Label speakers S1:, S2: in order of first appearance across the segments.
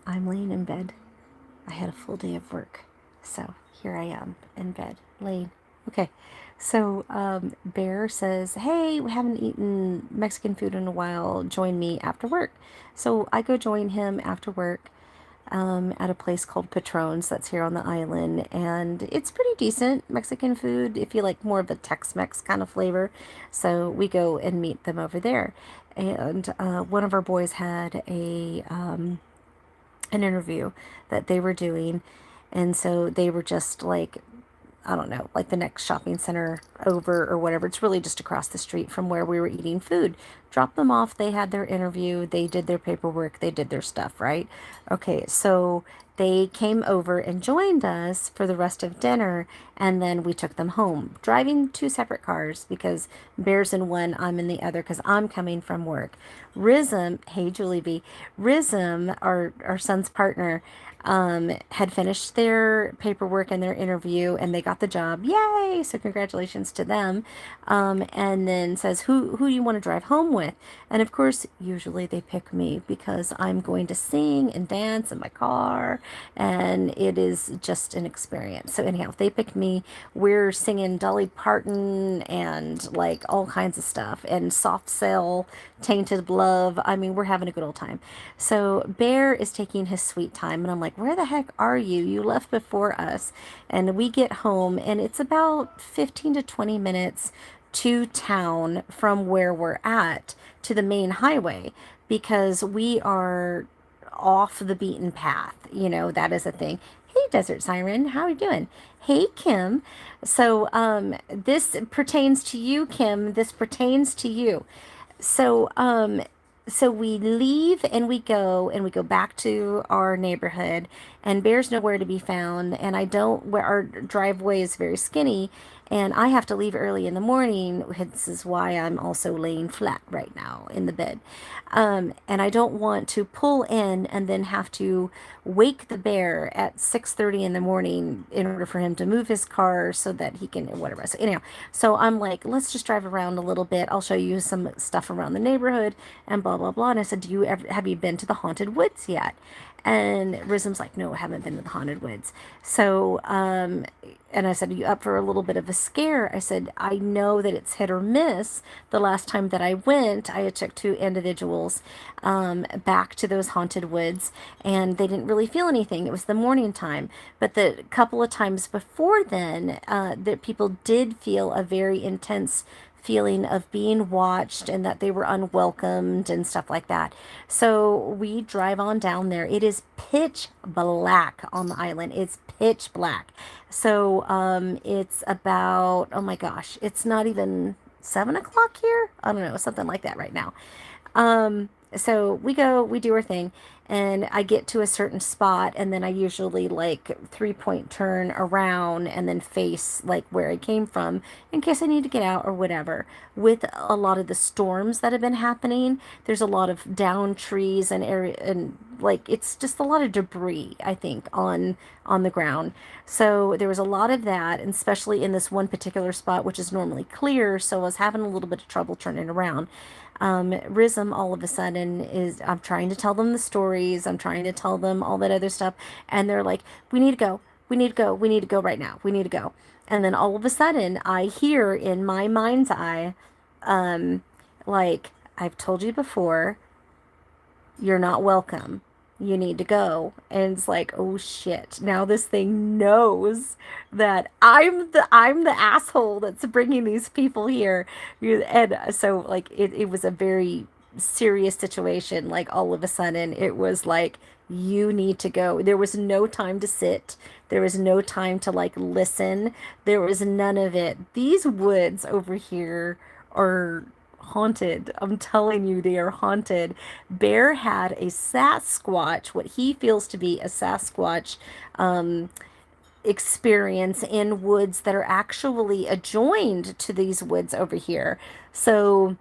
S1: I'm laying in bed. I had a full day of work. So here I am in bed, laying. Okay. So Bear says, "Hey, we haven't eaten Mexican food in a while. Join me after work." So I go join him after work at a place called Patrons that's here on the island. And it's pretty decent Mexican food if you like more of a Tex-Mex kind of flavor. So we go and meet them over there. And one of our boys had an interview that they were doing. And so they were just like, I don't know, like the next shopping center over or whatever. It's really just across the street from where we were eating food. Dropped them off. They had their interview. They did their paperwork. They did their stuff, right? Okay, so they came over and joined us for the rest of dinner, and then we took them home, driving two separate cars because Bear's in one, I'm in the other because I'm coming from work. Rizm, hey Julie B, Rizm, our son's partner, had finished their paperwork and their interview and they got the job. Yay! So congratulations to them. And then says, who do you want to drive home with? And of course, usually they pick me because I'm going to sing and dance in my car and it is just an experience. So anyhow, they pick me. We're singing Dolly Parton and like all kinds of stuff and Soft Cell, Tainted Love. I mean, we're having a good old time. So Bear is taking his sweet time, and I'm like, where the heck are you? You left before us. And we get home, and it's about 15 to 20 minutes to town from where we're at to the main highway because we are off the beaten path. You know, that is a thing. Hey, Desert Siren, how are you doing? Hey, Kim. So, this pertains to you, Kim. This pertains to you. So, so we leave and we go back to our neighborhood and Bear's nowhere to be found and I don't where our driveway is very skinny and I have to leave early in the morning. This is why I'm also laying flat right now in the bed. And I don't want to pull in and then have to wake the bear at 6:30 in the morning in order for him to move his car so that he can whatever. So anyhow, so I'm like, let's just drive around a little bit. I'll show you some stuff around the neighborhood and blah blah blah. And I said, have you been to the haunted woods yet? And Rizm's like, no, I haven't been to the haunted woods. So, and I said, are you up for a little bit of a scare? I said, I know that it's hit or miss. The last time that I went, I had took two individuals back to those haunted woods, and they didn't really feel anything. It was the morning time. But the couple of times before then, that people did feel a very intense feeling of being watched and that they were unwelcomed and stuff like that. So we drive on down there. It is pitch black on the island. It's pitch black. So it's about, oh my gosh, it's not even 7 o'clock here. I don't know, something like that right now. So we go, we do our thing, and I get to a certain spot, and then I usually like 3-point turn around and then face like where I came from in case I need to get out or whatever. With a lot of the storms that have been happening, there's a lot of down trees and area and like it's just a lot of debris, I think, on the ground. So there was a lot of that, and especially in this one particular spot, which is normally clear. So I was having a little bit of trouble turning around. Rizm all of a sudden I'm trying to tell them the stories, I'm trying to tell them all that other stuff, and they're like, we need to go, we need to go, we need to go right now, we need to go. And then all of a sudden I hear in my mind's eye, um, like, I've told you before, you're not welcome. You need to go. And it's like, oh shit. Now this thing knows that I'm the asshole that's bringing these people here. And so like it was a very serious situation. Like all of a sudden it was like you need to go. There was no time to sit. There was no time to like listen. There was none of it. These woods over here are haunted. I'm telling you, they are haunted. Bear had a Sasquatch, what he feels to be a Sasquatch um, experience in woods that are actually adjoined to these woods over here. So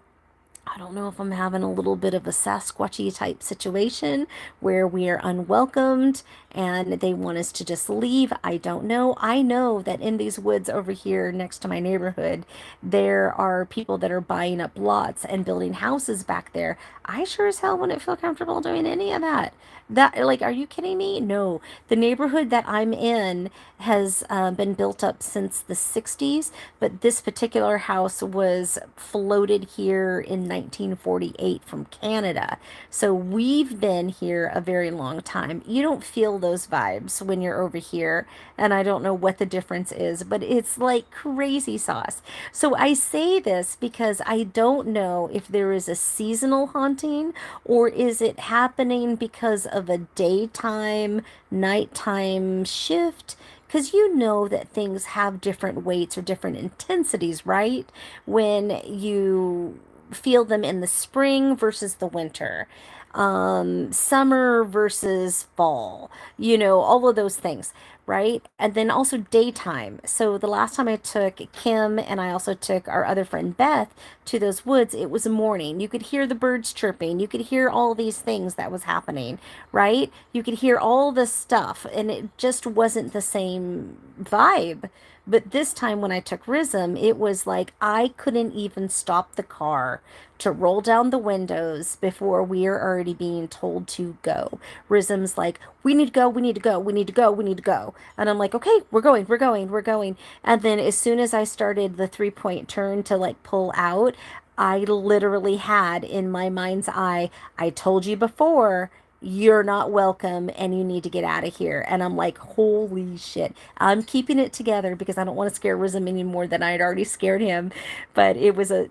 S1: I don't know if I'm having a little bit of a Sasquatchy type situation where we are unwelcomed and they want us to just leave. I don't know. I know that in these woods over here next to my neighborhood, there are people that are buying up lots and building houses back there. I sure as hell wouldn't feel comfortable doing any of that. That, like, are you kidding me? No. The neighborhood that I'm in has been built up since the 60s, but this particular house was floated here in 1948 from Canada. So we've been here a very long time. You don't feel those vibes when you're over here, and I don't know what the difference is, but it's like crazy sauce. So I say this because I don't know if there is a seasonal haunting or is it happening because of a daytime, nighttime shift? Because you know that things have different weights or different intensities, right? When you feel them in the spring versus the winter, summer versus fall, all of those things, right? And then also daytime. So the last time I took Kim and I also took our other friend Beth to those woods, it was morning. You could hear the birds chirping. You could hear all these things that was happening, right? You could hear all this stuff, and it just wasn't the same vibe. But this time when I took Rhythm, it was like I couldn't even stop the car to roll down the windows before we are already being told to go. Rhythm's like, we need to go, we need to go, we need to go, we need to go. And I'm like, okay, we're going, we're going, we're going. And then as soon as I started the 3-point turn to like pull out, I literally had in my mind's eye, I told you before, you're not welcome and you need to get out of here. And I'm like, holy shit. I'm keeping it together because I don't want to scare Rizm any more than I had already scared him. But it was a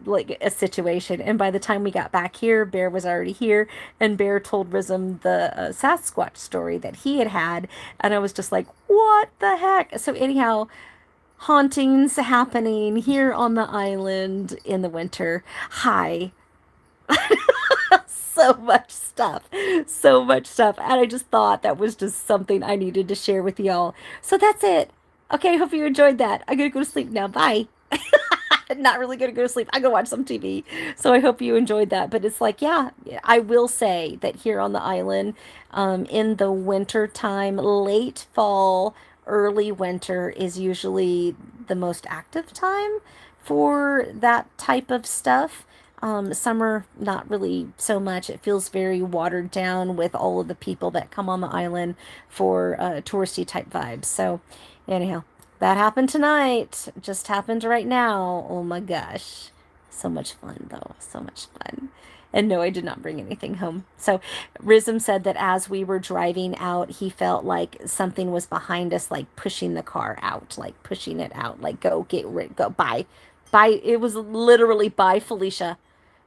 S1: situation. And by the time we got back here, Bear was already here. And Bear told Rizm the Sasquatch story that he had had. And I was just like, what the heck? So anyhow, hauntings happening here on the island in the winter. Hi. So much stuff. So much stuff. And I just thought that was just something I needed to share with y'all. So that's it. Okay, hope you enjoyed that. I'm gonna go to sleep now. Bye. Not really gonna go to sleep. I'm gonna watch some TV. So I hope you enjoyed that. But it's like, yeah, I will say that here on the island, in the winter time, late fall, early winter is usually the most active time for that type of stuff. Summer, not really so much. It feels very watered down with all of the people that come on the island for touristy type vibes. So, anyhow, that happened tonight. Just happened right now. Oh my gosh. So much fun, though. So much fun. And no, I did not bring anything home. So, Rizm said that as we were driving out, he felt like something was behind us, like pushing the car out, like pushing it out, like go, get rid, go, bye. Bye. It was literally bye, Felicia.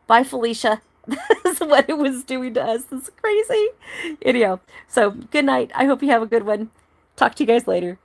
S1: Bye, Felicia. That's what it was doing to us. It's crazy. Anyhow, so good night. I hope you have a good one. Talk to you guys later.